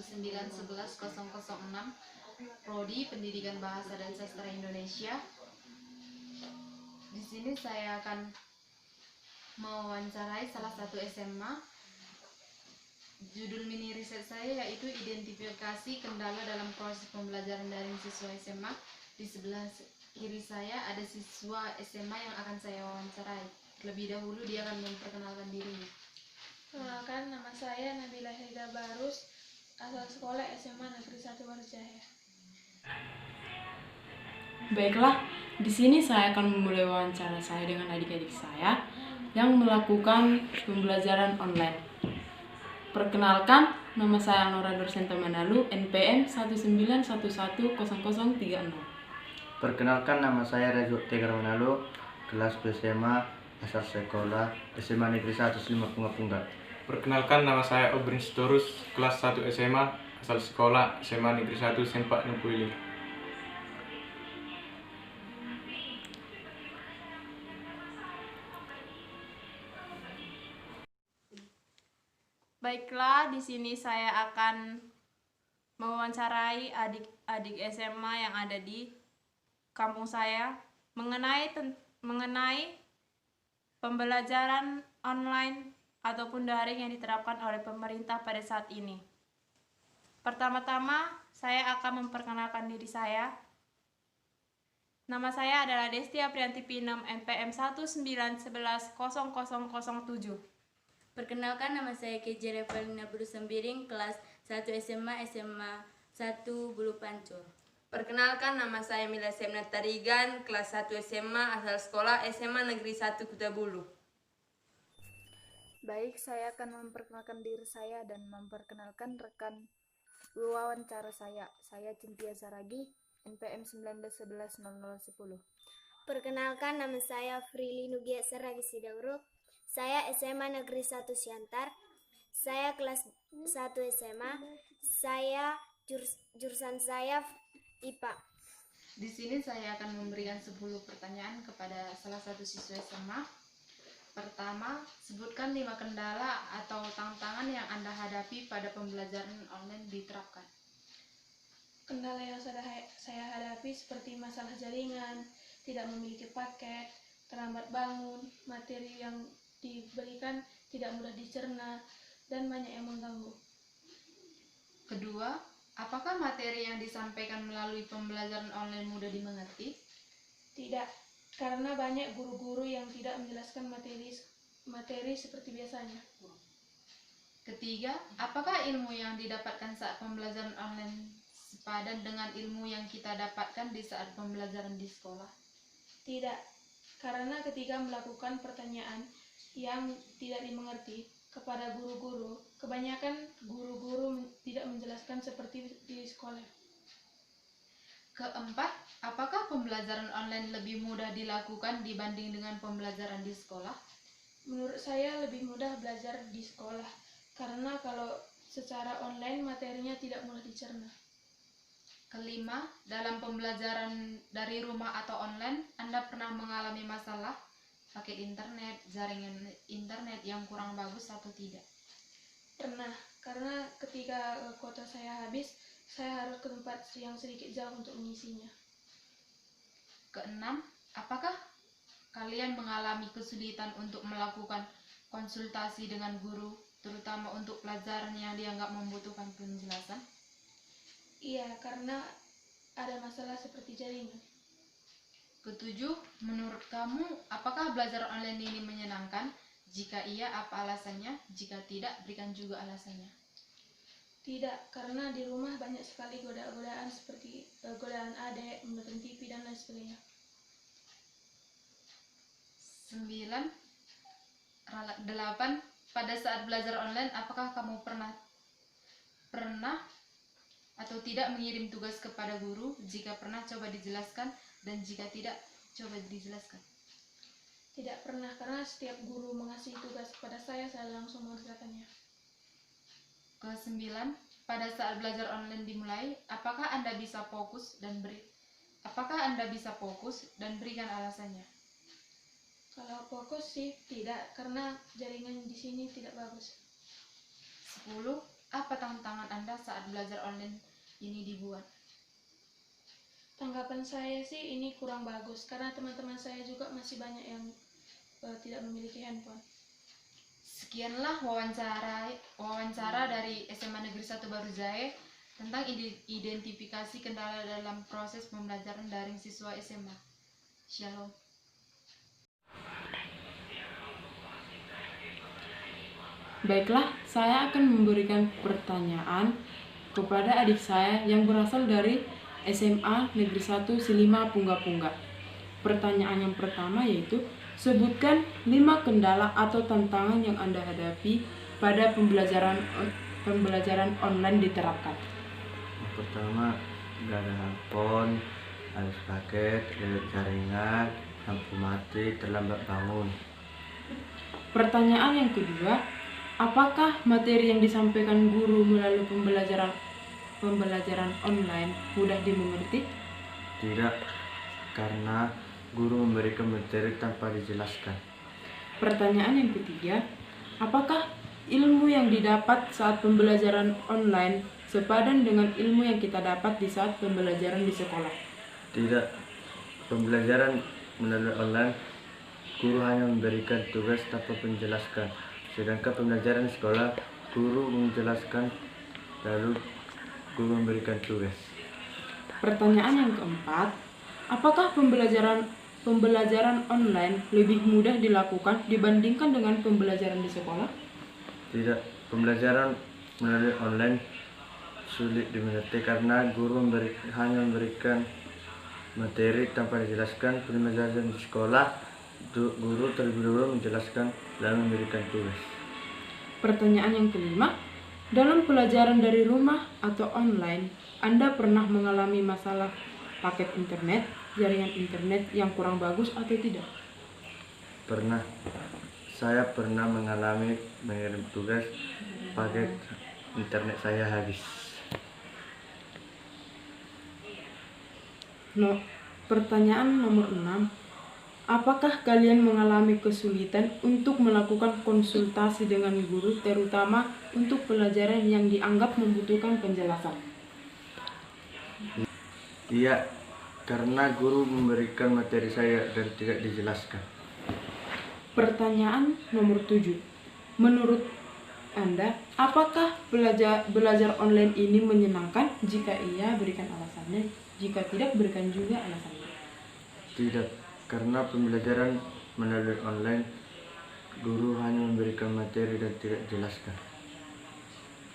1911-006 Prodi Pendidikan Bahasa dan Sastra Indonesia. Di sini saya akan mewawancarai salah satu SMA. Judul mini riset saya yaitu identifikasi kendala dalam proses pembelajaran daring siswa SMA. Di sebelah kiri saya ada siswa SMA yang akan saya wawancarai. Lebih dahulu dia akan memperkenalkan dirinya. Perkenalkan, nama saya Nabila Hida Barus, asal sekolah SMA Negeri 1 Warjaya. Baiklah, di sini saya akan memulai wawancara saya dengan adik-adik saya yang melakukan pembelajaran online. Perkenalkan, nama saya Nora Dorsenta Manalu, NPM 19110030. Perkenalkan, nama saya Rezo Tegar Manalu, kelas SMA, asal sekolah SMA Negeri 1 Punggak. Perkenalkan, nama saya Obrin Sitorus, kelas 1 SMA, asal sekolah SMA Negeri 1 Sempak Nempuili. Baiklah, di sini saya akan mewawancarai adik-adik SMA yang ada di kampung saya mengenai pembelajaran online ataupun daring yang diterapkan oleh pemerintah pada saat ini. Pertama-tama, saya akan memperkenalkan diri saya. Nama saya adalah Desti Aprianti Pinem, NPM 19110007. Perkenalkan, nama saya KJ Revalina Buru Sembiring, kelas 1 SMA 1 Bulu Pancur. Perkenalkan, nama saya Mila Sepna Tarigan, kelas 1 SMA, asal sekolah SMA Negeri 1 Kuta Bulu. Baik, saya akan memperkenalkan diri saya dan memperkenalkan rekan wawancara saya. Saya Cynthia Saragi, NPM 19110010. Perkenalkan, nama saya Frili Nugia Saragi Sidauro. Saya SMA Negeri 1 Siantar. Saya kelas 1 SMA. Saya jurusan saya IPA. Di sini saya akan memberikan 10 pertanyaan kepada salah satu siswa SMA. Pertama, sebutkan 5 kendala atau tantangan yang Anda hadapi pada pembelajaran online diterapkan. Kendala yang saya hadapi seperti masalah jaringan, tidak memiliki paket, terlambat bangun, materi yang diberikan tidak mudah dicerna, dan banyak yang mengganggu. Kedua, apakah materi yang disampaikan melalui pembelajaran online mudah dimengerti? Tidak, karena banyak guru-guru yang tidak menjelaskan materi seperti biasanya. Ketiga, apakah ilmu yang didapatkan saat pembelajaran online sepadan dengan ilmu yang kita dapatkan di saat pembelajaran di sekolah? Tidak, karena ketika melakukan pertanyaan yang tidak dimengerti kepada guru-guru, kebanyakan guru-guru tidak menjelaskan seperti di sekolah. Keempat, apakah pembelajaran online lebih mudah dilakukan dibanding dengan pembelajaran di sekolah? Menurut saya lebih mudah belajar di sekolah, karena kalau secara online materinya tidak mudah dicerna. Kelima, dalam pembelajaran dari rumah atau online, Anda pernah mengalami masalah paket internet, jaringan internet yang kurang bagus atau tidak? Pernah, karena ketika kuota saya habis, saya harus ke tempat yang sedikit jauh untuk mengisinya. Keenam, apakah kalian mengalami kesulitan untuk melakukan konsultasi dengan guru, terutama untuk pelajaran yang dianggap membutuhkan penjelasan? Iya, karena ada masalah seperti jaringan. Ketujuh, menurut kamu, apakah belajar online ini menyenangkan? Jika iya, apa alasannya? Jika tidak, berikan juga alasannya. Tidak, karena di rumah banyak sekali godaan seperti godaan adik, menonton TV, dan lain sebagainya. 8. Pada saat belajar online, apakah kamu pernah atau tidak mengirim tugas kepada guru? Jika pernah, coba dijelaskan, dan jika tidak, coba dijelaskan. Tidak pernah, karena setiap guru mengasih tugas kepada saya langsung mengerjakannya. Ke-9, pada saat belajar online dimulai, apakah Anda bisa fokus dan berikan alasannya? Kalau fokus sih tidak, karena jaringan di sini tidak bagus. 10. Apa tantangan Anda saat belajar online ini dibuat? Tanggapan saya sih ini kurang bagus karena teman-teman saya juga masih banyak yang tidak memiliki handphone. Sekianlah wawancara dari SMA Negeri 1 Barujaya tentang identifikasi kendala dalam proses pembelajaran daring siswa SMA. Shalom. Baiklah, saya akan memberikan pertanyaan kepada adik saya yang berasal dari SMA Negeri 1 Silima Pungga-Pungga. Pertanyaan yang pertama yaitu, sebutkan 5 kendala atau tantangan yang Anda hadapi pada pembelajaran online diterapkan. Yang pertama, nggak ada handphone, harus paket, jaringan, lampu mati, terlambat bangun. Pertanyaan yang kedua, apakah materi yang disampaikan guru melalui pembelajaran online mudah dimengerti? Tidak, karena guru memberikan materi tanpa dijelaskan. Pertanyaan yang ketiga, apakah ilmu yang didapat saat pembelajaran online sepadan dengan ilmu yang kita dapat di saat pembelajaran di sekolah? Tidak, pembelajaran melalui online, guru hanya memberikan tugas tanpa menjelaskan. Sedangkan pembelajaran di sekolah, guru menjelaskan, lalu guru memberikan tugas. Pertanyaan yang keempat, apakah pembelajaran online lebih mudah dilakukan dibandingkan dengan pembelajaran di sekolah? Tidak, pembelajaran melalui online sulit dimengerti karena guru hanya memberikan materi tanpa dijelaskan. Pembelajaran di sekolah, guru terlebih dahulu menjelaskan lalu memberikan tugas. Pertanyaan yang kelima, dalam pelajaran dari rumah atau online, Anda pernah mengalami masalah paket internet, jaringan internet yang kurang bagus atau tidak? Pernah. Saya pernah mengalami mengirim tugas, paket internet saya habis. Pertanyaan nomor 6, apakah kalian mengalami kesulitan untuk melakukan konsultasi dengan guru, terutama untuk pelajaran yang dianggap membutuhkan penjelasan? Iya, karena guru memberikan materi saya dan tidak dijelaskan. Pertanyaan nomor 7, menurut Anda, apakah belajar online ini menyenangkan? Jika iya, berikan alasannya. Jika tidak, berikan juga alasannya. Tidak, karena pembelajaran melalui online, guru hanya memberikan materi dan tidak dijelaskan.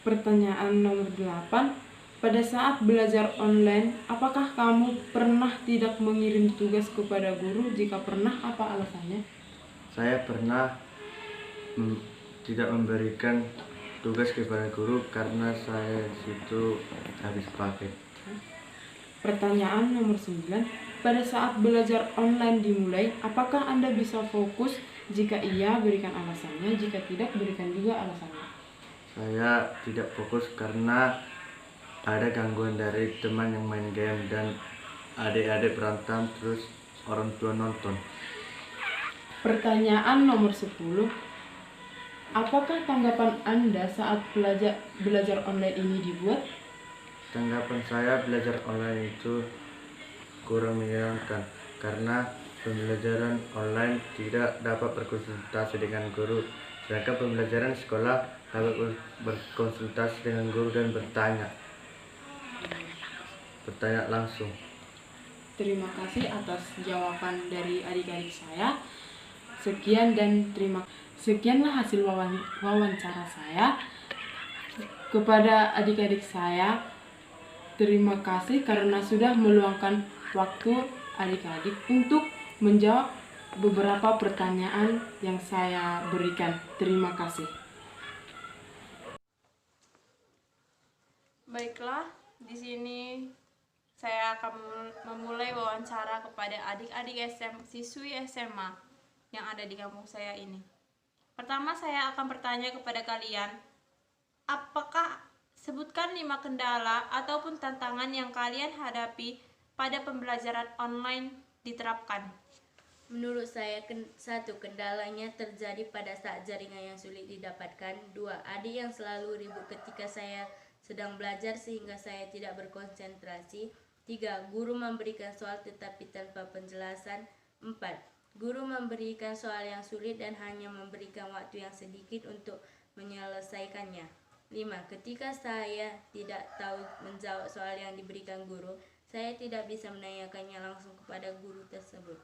Pertanyaan nomor 8, pada saat belajar online, apakah kamu pernah tidak mengirim tugas kepada guru? Jika pernah, apa alasannya? Saya pernah tidak memberikan tugas kepada guru karena saya situ habis paket. Pertanyaan nomor 9, pada saat belajar online dimulai, apakah Anda bisa fokus? Jika iya, berikan alasannya. Jika tidak, berikan juga alasannya. Saya tidak fokus karena ada gangguan dari teman yang main game dan adik-adik berantem terus orang tua nonton. Pertanyaan nomor 10, apakah tanggapan Anda saat belajar online ini dibuat? Tanggapan saya, belajar online itu kurang menyenangkan karena pembelajaran online tidak dapat berkonsultasi dengan guru, sedangkan pembelajaran sekolah dapat berkonsultasi dengan guru dan bertanya langsung. Terima kasih atas jawaban dari adik-adik saya. Sekianlah hasil wawancara saya. Kepada adik-adik saya, terima kasih karena sudah meluangkan waktu adik-adik untuk menjawab beberapa pertanyaan yang saya berikan. Terima kasih. Baiklah, di sini saya akan memulai wawancara kepada adik-adik siswi SMA yang ada di kampung saya ini. Pertama, saya akan bertanya kepada kalian, apakah sebutkan 5 kendala ataupun tantangan yang kalian hadapi pada pembelajaran online diterapkan. Menurut saya, satu, kendalanya terjadi pada saat jaringan yang sulit didapatkan. 2, adik yang selalu ribut ketika saya sedang belajar sehingga saya tidak berkonsentrasi. 3, guru memberikan soal tetapi tanpa penjelasan. 4, guru memberikan soal yang sulit dan hanya memberikan waktu yang sedikit untuk menyelesaikannya. 5, ketika saya tidak tahu menjawab soal yang diberikan guru, saya tidak bisa menanyakannya langsung kepada guru tersebut.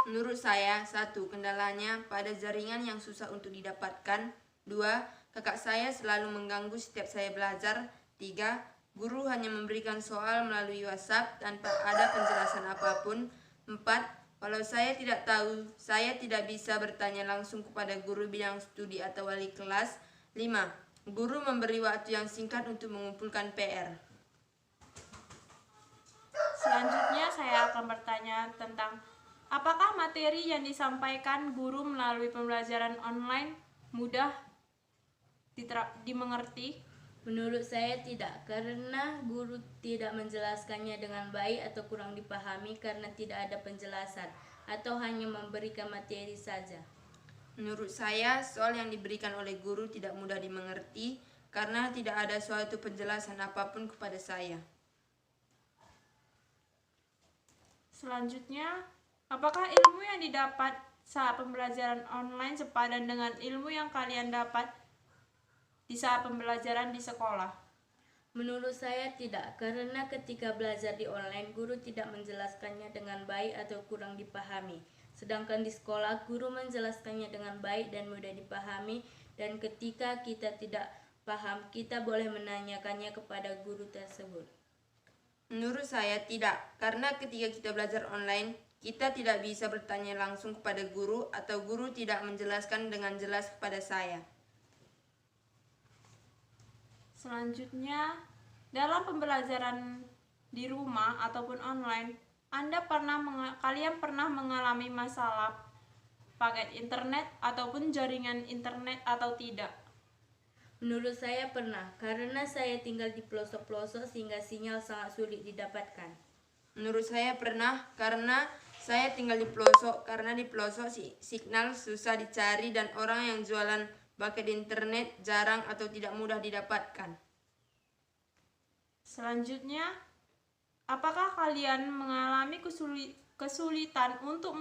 Menurut saya, 1, kendalanya pada jaringan yang susah untuk didapatkan. 2, kakak saya selalu mengganggu setiap saya belajar. 3, guru hanya memberikan soal melalui WhatsApp tanpa ada penjelasan apapun. 4, kalau saya tidak tahu, saya tidak bisa bertanya langsung kepada guru bidang studi atau wali kelas. 5, guru memberi waktu yang singkat untuk mengumpulkan PR. Selanjutnya saya akan bertanya tentang apakah materi yang disampaikan guru melalui pembelajaran online mudah dimengerti? Menurut saya tidak, karena guru tidak menjelaskannya dengan baik atau kurang dipahami karena tidak ada penjelasan atau hanya memberikan materi saja. Menurut saya, soal yang diberikan oleh guru tidak mudah dimengerti karena tidak ada suatu penjelasan apapun kepada saya. Selanjutnya, apakah ilmu yang didapat saat pembelajaran online sepadan dengan ilmu yang kalian dapat di saat pembelajaran di sekolah? Menurut saya tidak, karena ketika belajar di online, guru tidak menjelaskannya dengan baik atau kurang dipahami. Sedangkan di sekolah, guru menjelaskannya dengan baik dan mudah dipahami, dan ketika kita tidak paham, kita boleh menanyakannya kepada guru tersebut. Menurut saya tidak, karena ketika kita belajar online, kita tidak bisa bertanya langsung kepada guru atau guru tidak menjelaskan dengan jelas kepada saya. Selanjutnya, dalam pembelajaran di rumah ataupun online, kalian pernah mengalami masalah paket internet ataupun jaringan internet atau tidak? Menurut saya pernah, karena saya tinggal di pelosok-pelosok sehingga sinyal sangat sulit didapatkan. Menurut saya pernah, karena saya tinggal di pelosok, karena di pelosok signal susah dicari dan orang yang jualan paket internet jarang atau tidak mudah didapatkan. Selanjutnya, apakah kalian mengalami kesulitan untuk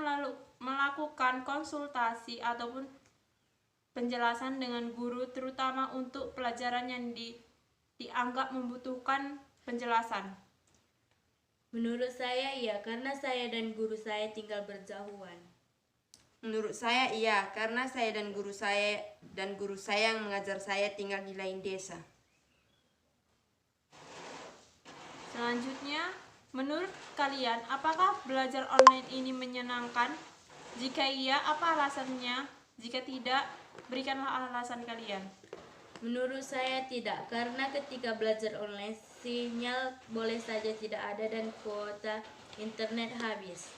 melakukan konsultasi ataupun penjelasan dengan guru, terutama untuk pelajaran yang dianggap membutuhkan penjelasan? Menurut saya iya, karena saya dan guru saya tinggal berjauhan. Menurut saya iya, karena saya dan guru saya yang mengajar saya tinggal di lain desa. Selanjutnya, menurut kalian, apakah belajar online ini menyenangkan? Jika iya, apa alasannya? Jika tidak, berikanlah alasan kalian. Menurut saya tidak, karena ketika belajar online, sinyal boleh saja tidak ada dan kuota internet habis.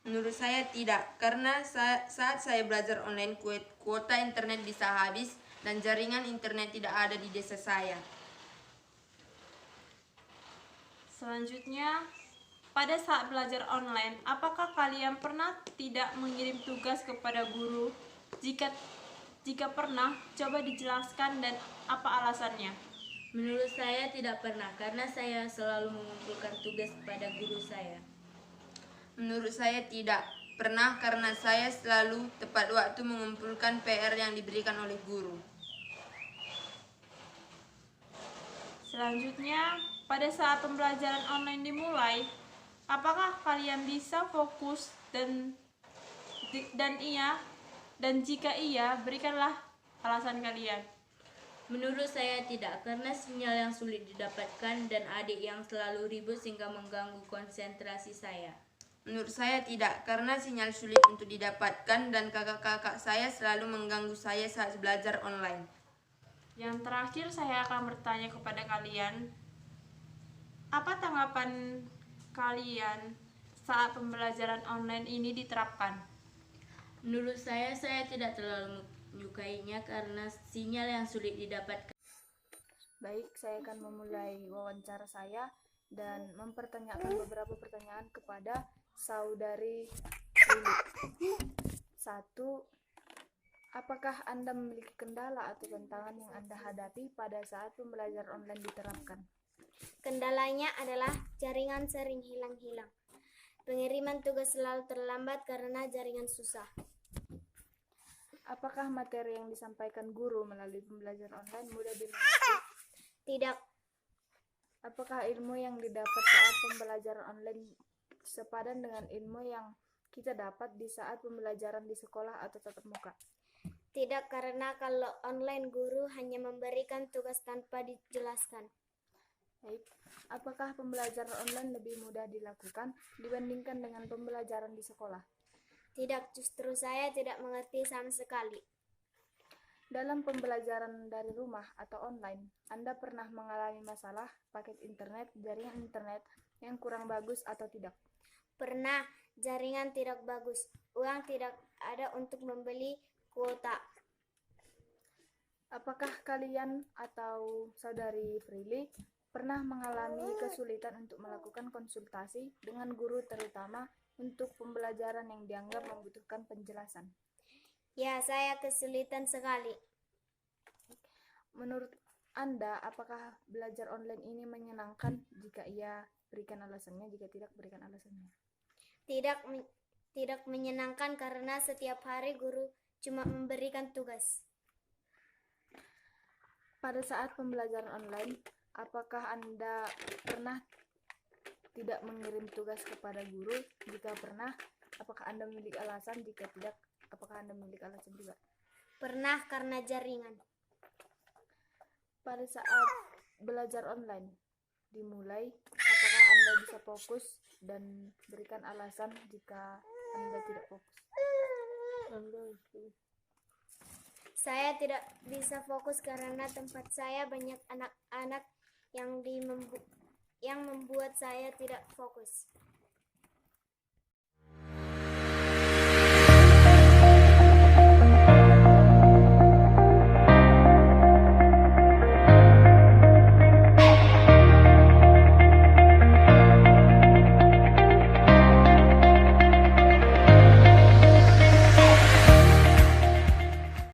Menurut saya tidak, karena saat saya belajar online, kuota internet bisa habis dan jaringan internet tidak ada di desa saya. Selanjutnya, pada saat belajar online, apakah kalian pernah tidak mengirim tugas kepada guru? Jika pernah, coba dijelaskan dan apa alasannya? Menurut saya tidak pernah, karena saya selalu mengumpulkan tugas kepada guru saya. Menurut saya tidak pernah, karena saya selalu tepat waktu mengumpulkan PR yang diberikan oleh guru. Selanjutnya, pada saat pembelajaran online dimulai, apakah kalian bisa fokus dan jika iya, berikanlah alasan kalian. Menurut saya tidak, karena sinyal yang sulit didapatkan dan adik yang selalu ribut sehingga mengganggu konsentrasi saya. Menurut saya tidak, karena sinyal sulit untuk didapatkan dan kakak-kakak saya selalu mengganggu saya saat belajar online. Yang terakhir, saya akan bertanya kepada kalian, apa tanggapan kalian saat pembelajaran online ini diterapkan? Menurut saya tidak terlalu menyukainya karena sinyal yang sulit didapatkan. Baik, saya akan memulai wawancara saya dan mempertanyakan beberapa pertanyaan kepada saudari Frili. 1. Apakah Anda memiliki kendala atau tantangan yang Anda hadapi pada saat pembelajaran online diterapkan? Kendalanya adalah jaringan sering hilang-hilang. Pengiriman tugas selalu terlambat karena jaringan susah. Apakah materi yang disampaikan guru melalui pembelajaran online mudah dimengerti? Tidak, Apakah ilmu yang didapat saat pembelajaran online sepadan dengan ilmu yang kita dapat di saat pembelajaran di sekolah atau tatap muka? tidak karena kalau online guru hanya memberikan tugas tanpa dijelaskan. Baik. Apakah pembelajaran online lebih mudah dilakukan dibandingkan dengan pembelajaran di sekolah? Tidak, justru saya tidak mengerti sama sekali. Dalam pembelajaran dari rumah atau online, Anda pernah mengalami masalah paket internet, jaringan internet yang kurang bagus atau tidak? Pernah, jaringan tidak bagus, uang tidak ada untuk membeli kuota. Apakah kalian atau saudari Frili pernah mengalami kesulitan untuk melakukan konsultasi dengan guru terutama untuk pembelajaran yang dianggap membutuhkan penjelasan? Ya, saya kesulitan sekali. Menurut Anda, apakah belajar online ini menyenangkan? Jika iya, berikan alasannya. Jika tidak, berikan alasannya. Tidak menyenangkan karena setiap hari guru cuma memberikan tugas. Pada saat pembelajaran online, apakah Anda pernah tidak mengirim tugas kepada guru? Jika pernah, apakah Anda memiliki alasan? Jika tidak, apakah Anda memiliki alasan juga? Pernah karena jaringan. Pada saat belajar online dimulai, apakah Anda bisa fokus dan berikan alasan jika Anda tidak fokus? Saya tidak bisa fokus karena tempat saya banyak anak-anak yang membuat saya tidak fokus.